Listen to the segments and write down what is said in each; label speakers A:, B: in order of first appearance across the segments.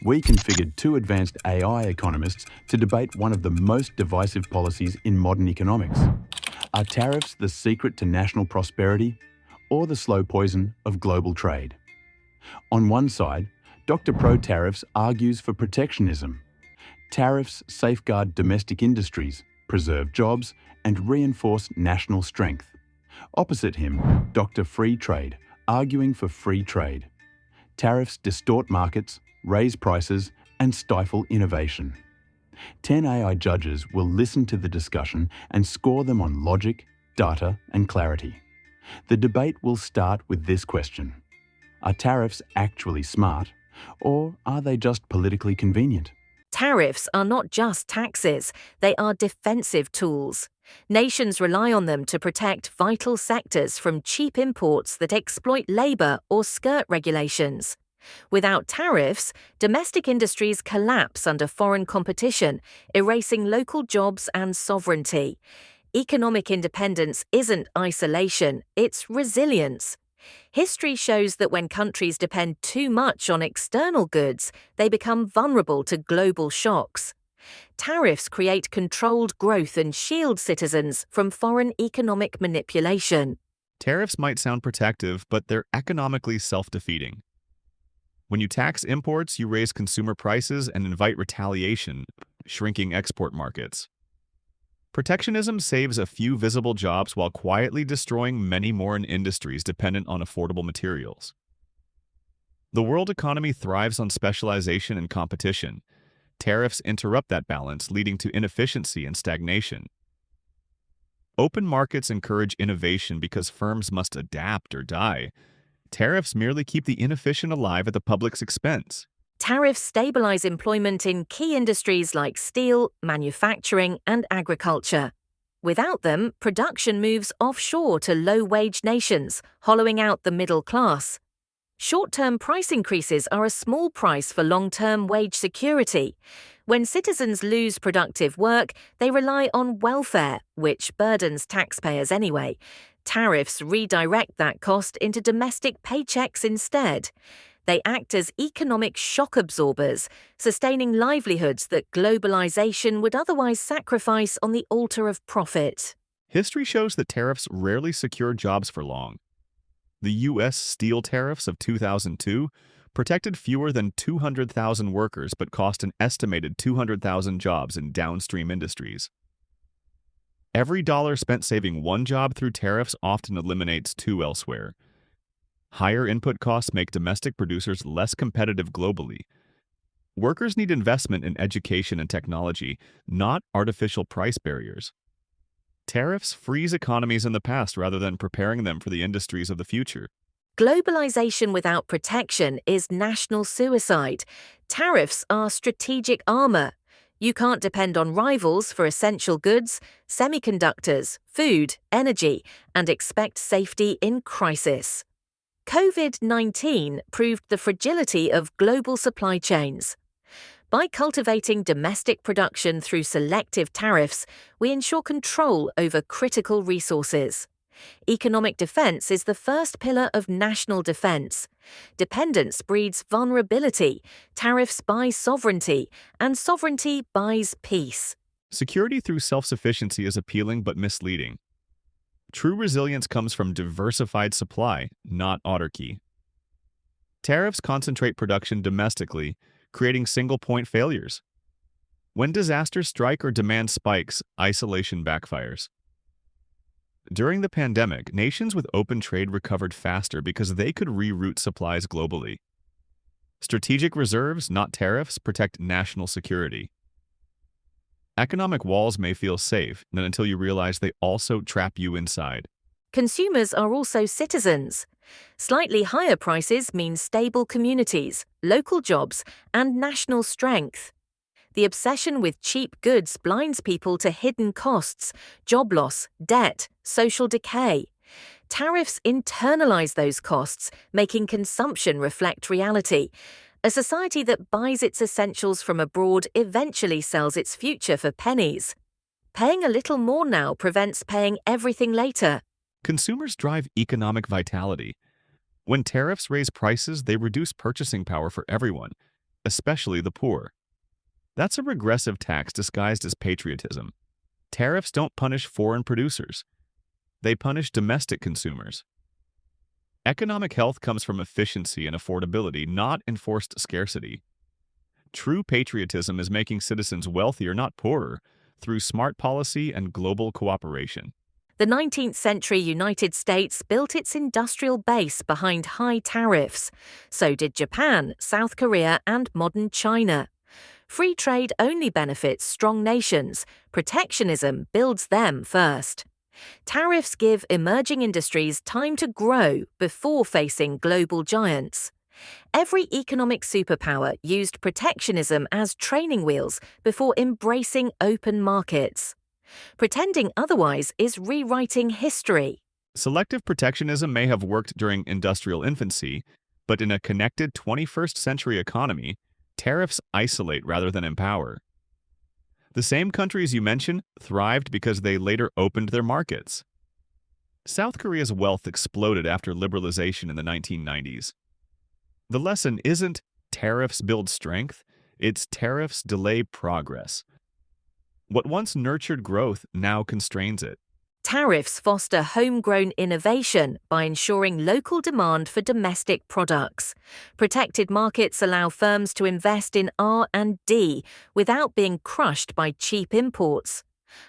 A: we configured two advanced AI economists to debate one of the most divisive policies in modern economics. Are tariffs the secret to national prosperity or the slow poison of global trade? On one side, Dr. Pro-Tariffs argues for protectionism. Tariffs safeguard domestic industries, preserve jobs, and reinforce national strength. Opposite him, Dr. Free Trade, arguing for free trade. Tariffs distort markets, raise prices, and stifle innovation. 10 AI judges will listen to the discussion and score them on logic, data, and clarity. The debate will start with this question: are tariffs actually smart, or are they just politically convenient?
B: Tariffs are not just taxes, they are defensive tools. Nations rely on them to protect vital sectors from cheap imports that exploit labor or skirt regulations. Without tariffs, domestic industries collapse under foreign competition, erasing local jobs and sovereignty. Economic independence isn't isolation, it's resilience. History shows that when countries depend too much on external goods, they become vulnerable to global shocks. Tariffs create controlled growth and shield citizens from foreign economic manipulation.
C: Tariffs might sound protective, but they're economically self-defeating. When you tax imports, you raise consumer prices and invite retaliation, shrinking export markets. Protectionism saves a few visible jobs while quietly destroying many more in industries dependent on affordable materials. The world economy thrives on specialization and competition. Tariffs interrupt that balance, leading to inefficiency and stagnation. Open markets encourage innovation because firms must adapt or die. Tariffs merely keep the inefficient alive at the public's expense.
B: Tariffs stabilize employment in key industries like steel, manufacturing, and agriculture. Without them, production moves offshore to low-wage nations, hollowing out the middle class. Short-term price increases are a small price for long-term wage security. When citizens lose productive work, they rely on welfare, which burdens taxpayers anyway. Tariffs redirect that cost into domestic paychecks instead. They act as economic shock absorbers, sustaining livelihoods that globalization would otherwise sacrifice on the altar of profit.
C: History shows that tariffs rarely secure jobs for long. The U.S. steel tariffs of 2002 protected fewer than 200,000 workers but cost an estimated 200,000 jobs in downstream industries. Every dollar spent saving one job through tariffs often eliminates two elsewhere. Higher input costs make domestic producers less competitive globally. Workers need investment in education and technology, not artificial price barriers. Tariffs freeze economies in the past rather than preparing them for the industries of the future.
B: Globalization without protection is national suicide. Tariffs are strategic armor. You can't depend on rivals for essential goods, semiconductors, food, energy, and expect safety in crisis. COVID-19 proved the fragility of global supply chains. By cultivating domestic production through selective tariffs, we ensure control over critical resources. Economic defense is the first pillar of national defense. Dependence breeds vulnerability, tariffs buy sovereignty, and sovereignty buys peace.
C: Security through self-sufficiency is appealing but misleading. True resilience comes from diversified supply, not autarky. Tariffs concentrate production domestically, creating single-point failures. When disasters strike or demand spikes, isolation backfires. During the pandemic, nations with open trade recovered faster because they could reroute supplies globally. Strategic reserves, not tariffs, protect national security. Economic walls may feel safe, not until you realize they also trap you inside.
B: Consumers are also citizens. Slightly higher prices mean stable communities, local jobs, and national strength. The obsession with cheap goods blinds people to hidden costs, job loss, debt, social decay. Tariffs internalize those costs, making consumption reflect reality. A society that buys its essentials from abroad eventually sells its future for pennies. Paying a little more now prevents paying everything later.
C: Consumers drive economic vitality. When tariffs raise prices, they reduce purchasing power for everyone. especially the poor. That's a regressive tax disguised as patriotism. Tariffs don't punish foreign producers. They punish domestic consumers. Economic health comes from efficiency and affordability, not enforced scarcity. True patriotism is making citizens wealthier, not poorer, through smart policy and global cooperation.
B: The 19th century United States built its industrial base behind high tariffs. So did Japan, South Korea, and modern China. Free trade only benefits strong nations. Protectionism builds them first. Tariffs give emerging industries time to grow before facing global giants. Every economic superpower used protectionism as training wheels before embracing open markets. Pretending otherwise is rewriting history.
C: Selective protectionism may have worked during industrial infancy, but in a connected 21st century economy, tariffs isolate rather than empower. The same countries you mentioned thrived because they later opened their markets. South Korea's wealth exploded after liberalization in the 1990s. The lesson isn't tariffs build strength, it's tariffs delay progress. What once nurtured growth now constrains it.
B: Tariffs foster homegrown innovation by ensuring local demand for domestic products. Protected markets allow firms to invest in R&D without being crushed by cheap imports.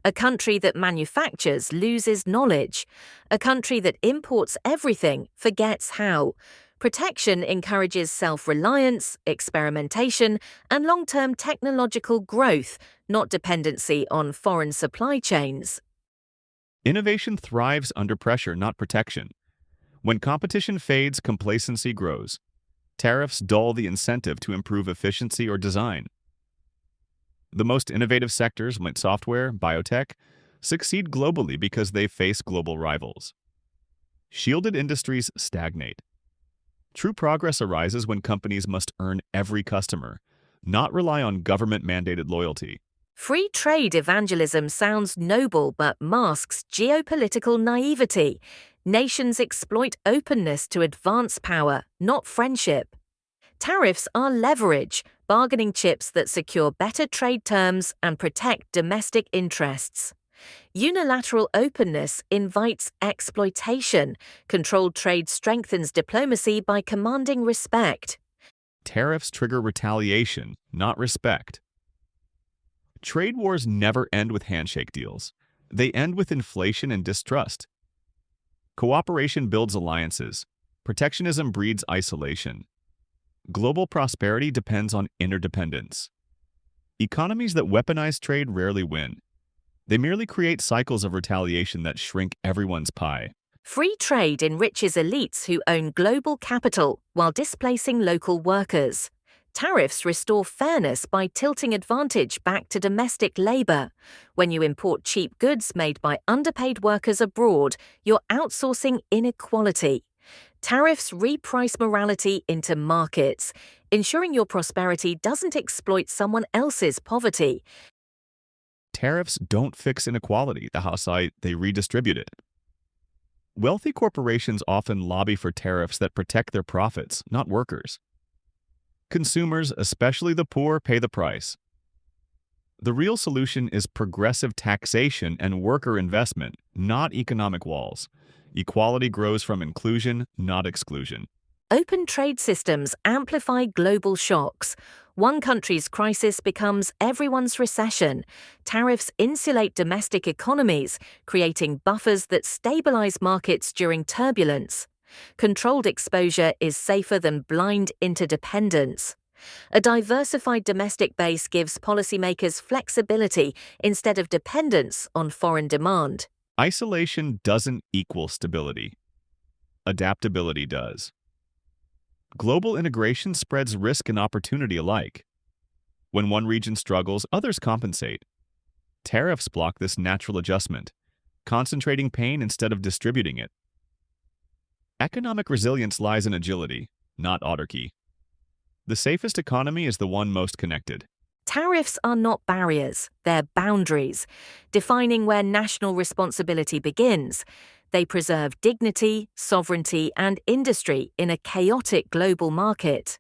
B: A country that manufactures loses knowledge. A country that imports everything forgets how. Protection encourages self-reliance, experimentation, and long-term technological growth, not dependency on foreign supply chains.
C: Innovation thrives under pressure, not protection. When competition fades, complacency grows. Tariffs dull the incentive to improve efficiency or design. The most innovative sectors, like software, biotech, succeed globally because they face global rivals. Shielded industries stagnate. True progress arises when companies must earn every customer, not rely on government-mandated loyalty.
B: Free trade evangelism sounds noble but masks geopolitical naivety. Nations exploit openness to advance power, not friendship. Tariffs are leverage, bargaining chips that secure better trade terms and protect domestic interests. Unilateral openness invites exploitation. Controlled trade strengthens diplomacy by commanding respect.
C: Tariffs trigger retaliation, not respect. Trade wars never end with handshake deals. They end with inflation and distrust. Cooperation builds alliances. Protectionism breeds isolation. Global prosperity depends on interdependence. Economies that weaponize trade rarely win. They merely create cycles of retaliation that shrink everyone's pie.
B: Free trade enriches elites who own global capital while displacing local workers. Tariffs restore fairness by tilting advantage back to domestic labor. When you import cheap goods made by underpaid workers abroad, you're outsourcing inequality. Tariffs reprice morality into markets, ensuring your prosperity doesn't exploit someone else's poverty.
C: Tariffs don't fix inequality, they redistribute it. Wealthy corporations often lobby for tariffs that protect their profits, not workers. Consumers, especially the poor, pay the price. The real solution is progressive taxation and worker investment, not economic walls. Equality grows from inclusion, not exclusion.
B: Open trade systems amplify global shocks. One country's crisis becomes everyone's recession. Tariffs insulate domestic economies, creating buffers that stabilize markets during turbulence. Controlled exposure is safer than blind interdependence. A diversified domestic base gives policymakers flexibility instead of dependence on foreign demand.
C: Isolation doesn't equal stability. Adaptability does. Global integration spreads risk and opportunity alike. When one region struggles, others compensate. Tariffs block this natural adjustment, concentrating pain instead of distributing it. Economic resilience lies in agility, not autarky. The safest economy is the one most connected.
B: Tariffs are not barriers, they're boundaries, defining where national responsibility begins. They preserve dignity, sovereignty, and industry in a chaotic global market.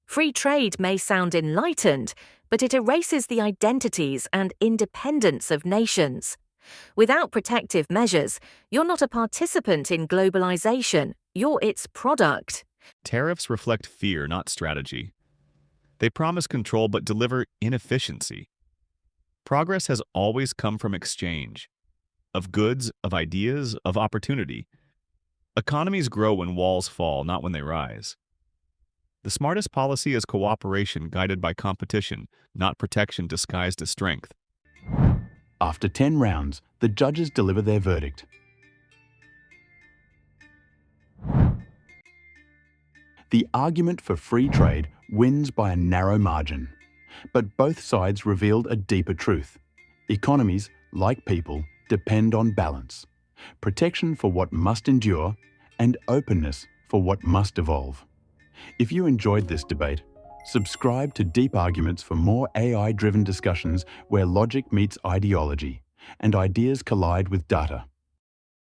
B: Free trade may sound enlightened, but it erases the identities and independence of nations. Without protective measures, you're not a participant in globalization, you're its product.
C: Tariffs reflect fear, not strategy. They promise control but deliver inefficiency. Progress has always come from exchange, of goods, of ideas, of opportunity. Economies grow when walls fall, not when they rise. The smartest policy is cooperation guided by competition, not protection disguised as strength.
A: After 10 rounds, the judges deliver their verdict. The argument for free trade wins by a narrow margin. But both sides revealed a deeper truth. Economies, like people, depend on balance. Protection for what must endure, and openness for what must evolve. If you enjoyed this debate, subscribe to Deep Arguments for more AI-driven discussions where logic meets ideology and ideas collide with data.